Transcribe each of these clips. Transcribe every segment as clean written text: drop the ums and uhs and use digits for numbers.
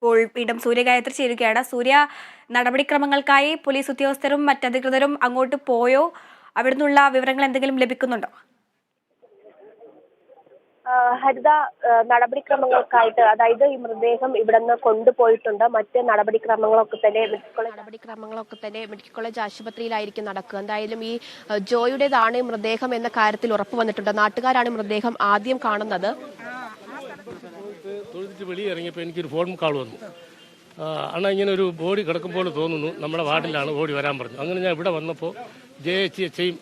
ഇപ്പോൾ വീണ്ടും സൂര്യഗായത്രി ചേരുകയാണ്. സൂര്യ, നടപടിക്രമങ്ങൾക്കായി പോലീസ് ഉദ്യോഗസ്ഥരും മറ്റധികൃതരും അങ്ങോട്ട് പോയോ? അവിടുന്നുള്ള വിവരങ്ങൾ എന്തെങ്കിലും ലഭിക്കുന്നുണ്ടോ? ഹരിത, നടപടിക്രമങ്ങൾക്കായിട്ട് അതായത് ഈ മൃതദേഹം ഇവിടെ നിന്ന് കൊണ്ടുപോയിട്ടുണ്ട്. മറ്റ് നടപടിക്രമങ്ങളൊക്കെ തന്നെ മെഡിക്കൽ കോളേജ് ആശുപത്രിയിലായിരിക്കും നടക്കുക. എന്തായാലും ഈ ജോയുടേതാണ് മൃതദേഹം എന്ന കാര്യത്തിൽ ഉറപ്പ് വന്നിട്ടുണ്ട്. നാട്ടുകാരാണ് മൃതദേഹം ആദ്യം കാണുന്നത്. വെളിയിറങ്ങിയപ്പോൾ എനിക്കൊരു ഫോൺ കാൾ വന്നു. അണ്ണാ ഇങ്ങനെ ഒരു ബോഡി കിടക്കുമ്പോൾ തോന്നുന്നു, നമ്മുടെ വാർഡിലാണ് ബോഡി വരാൻ പറഞ്ഞു. അങ്ങനെ ഞാൻ ഇവിടെ വന്നപ്പോൾ JHCയും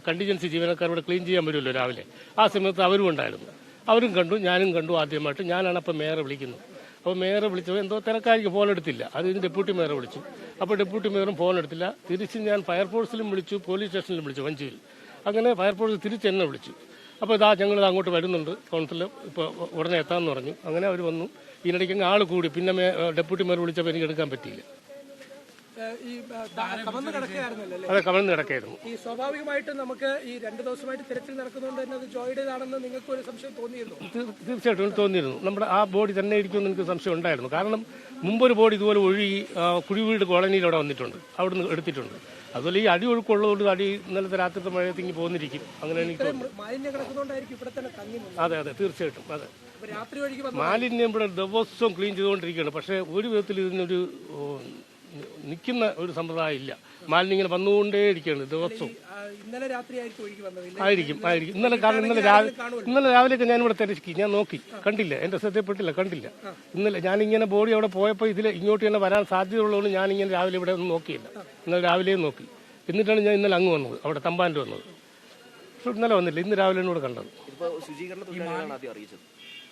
കണ്ടിജൻസി ജീവനക്കാരോട് ക്ലീൻ ചെയ്യാൻ വരുമല്ലോ രാവിലെ, ആ സമയത്ത് അവരും ഉണ്ടായിരുന്നു. അവരും കണ്ടു, ഞാനും കണ്ടു ആദ്യമായിട്ട്. ഞാനാണ് അപ്പോൾ മേയറെ വിളിക്കുന്നത്. അപ്പോൾ മേയറെ വിളിച്ചപ്പോൾ എന്തോ തിരക്കാർക്ക് ഫോൺ എടുത്തില്ല. അത് ഡെപ്യൂട്ടി മേയറെ വിളിച്ചു. അപ്പോൾ ഡെപ്യൂട്ടി മേയറും ഫോൺ എടുത്തില്ല. തിരിച്ച് ഞാൻ ഫയർഫോഴ്സിലും വിളിച്ചു, പോലീസ് സ്റ്റേഷനിലും വിളിച്ചു, വഞ്ചിയിൽ. അങ്ങനെ ഫയർഫോഴ്സ് തിരിച്ച് എന്നെ വിളിച്ചു. അപ്പോൾ ഇതാ ഞങ്ങൾ അങ്ങോട്ട് വരുന്നുണ്ട്, കൗൺസിലർ ഇപ്പോൾ ഉടനെ എത്താമെന്ന് പറഞ്ഞു. അങ്ങനെ അവർ വന്നു. ഇതിനിടയ്ക്ക് ആൾ കൂടി. പിന്നെ ഡെപ്യൂട്ടി മേയർ വിളിച്ചപ്പോൾ എനിക്ക് എടുക്കാൻ പറ്റിയില്ല. അതെ, കമഴ്ന്ന് കിടക്കായിരുന്നു. ഈ സ്വാഭാവികമായിട്ടും നമുക്ക് ഈ 2 ദിവസമായിട്ട് തിരച്ചിൽ നടക്കുന്നതുകൊണ്ട് തന്നെ അത് ജോയുടേതാണെന്ന് നിങ്ങൾക്ക് ഒരു സംശയം തോന്നിയിരുന്നു? തീർച്ചയായിട്ടും തോന്നിയിരുന്നു. നമ്മുടെ ആ ബോഡി തന്നെ ഇരിക്കുമെന്ന് എനിക്ക് സംശയം ഉണ്ടായിരുന്നു. കാരണം മുമ്പൊരു ബോഡി ഇതുപോലെ ഒഴുകി കുഴിവീട് കോളനിയിൽ അവിടെ വന്നിട്ടുണ്ട്, അവിടുന്ന് എടുത്തിട്ടുണ്ട്. അതുപോലെ ഈ അടി ഒഴുക്കുള്ളതുകൊണ്ട് അടി ഇന്നലത്തെ രാത്രിത്തെ മഴയത്ത് ഇങ്ങനെ പോന്നിരിക്കും. അങ്ങനെ എനിക്ക് അതെ അതെ തീർച്ചയായിട്ടും അതെ. മാലിന്യം ഇവിടെ ദിവസവും ക്ലീൻ ചെയ്തുകൊണ്ടിരിക്കുകയാണ്. പക്ഷേ ഒരു വിധത്തിൽ ഇതിനൊരു നിൽക്കുന്ന ഒരു സമ്പ്രദായം ഇല്ല. മാലിന്യം ഇങ്ങനെ വന്നുകൊണ്ടേ ഇരിക്കുകയാണ് ദിവസവും. ആയിരിക്കും. ഇന്നലെ രാവിലെയൊക്കെ ഞാനിവിടെ തിരക്കി, ഞാൻ നോക്കി, കണ്ടില്ല. എൻ്റെ ശ്രദ്ധപ്പെട്ടില്ല, കണ്ടില്ല. ഇന്നലെ ഞാനിങ്ങനെ ബോഡി അവിടെ പോയപ്പോൾ ഇതിൽ ഇങ്ങോട്ട് തന്നെ വരാൻ സാധ്യതയുള്ളതുകൊണ്ട് ഞാനിങ്ങനെ രാവിലെ ഇവിടെ ഒന്നും നോക്കിയില്ല. ഇന്നലെ രാവിലെയും നോക്കി. എന്നിട്ടാണ് ഞാൻ ഇന്നലെ അങ്ങ് വന്നത്, അവിടെ തമ്പാൻ്റെ വന്നത്. പക്ഷെ ഇന്നലെ വന്നില്ല, ഇന്ന് രാവിലെയാണ് ഇവിടെ കണ്ടത്.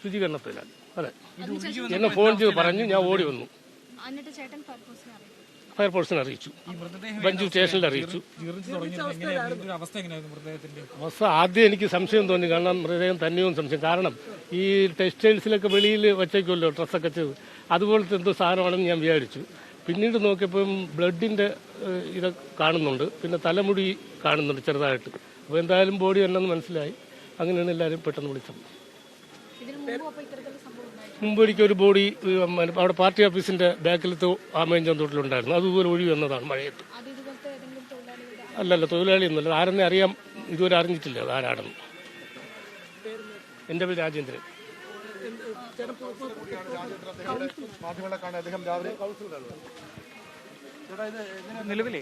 ശുചീകരണത്തിലാണ്. അതെ, എന്നെ ഫോൺ ചെയ്ത് പറഞ്ഞു, ഞാൻ ഓടി വന്നു. ഫയർഫോഴ്സിനെ അറിയിച്ചു, ബഞ്ചു സ്റ്റേഷനിൽ അറിയിച്ചു. അവസ്ഥ ആദ്യം എനിക്ക് സംശയം തോന്നി, കാരണം മൃതദേഹം തന്നെയും സംശയം. കാരണം ഈ ടെക്സ്റ്റൈൽസിലൊക്കെ വെളിയിൽ വച്ചേക്കുമല്ലോ ഡ്രസ്സൊക്കെ ചെയ്ത്, അതുപോലത്തെ എന്തോ സാധനമാണെന്ന് ഞാൻ വിചാരിച്ചു. പിന്നീട് നോക്കിയപ്പം ബ്ലഡിൻ്റെ ഇത് കാണുന്നുണ്ട്, പിന്നെ തലമുടി കാണുന്നുണ്ട് ചെറുതായിട്ട്. അപ്പോൾ എന്തായാലും ബോഡി തന്നെന്ന് മനസ്സിലായി. അങ്ങനെയാണ് എല്ലാവരും പെട്ടെന്ന് വിളിച്ചത്. മുമ്പ് എനിക്കൊരു ബോഡി അവിടെ പാർട്ടി ഓഫീസിന്റെ ബാക്കിലത്തെ ആമയഞ്ചം തോട്ടിലുണ്ടായിരുന്നു. അതുപോലെ ഒഴിവ് വന്നതാണ് മഴയത്ത്. അല്ലല്ല, തൊഴിലാളിയൊന്നുമല്ല. ആരെന്നെ അറിയാം, ഇതുവരെ അറിഞ്ഞിട്ടില്ല അത് ആരാണെന്ന്. എൻ്റെ പേര് രാജേന്ദ്രൻ. നിലവിലെ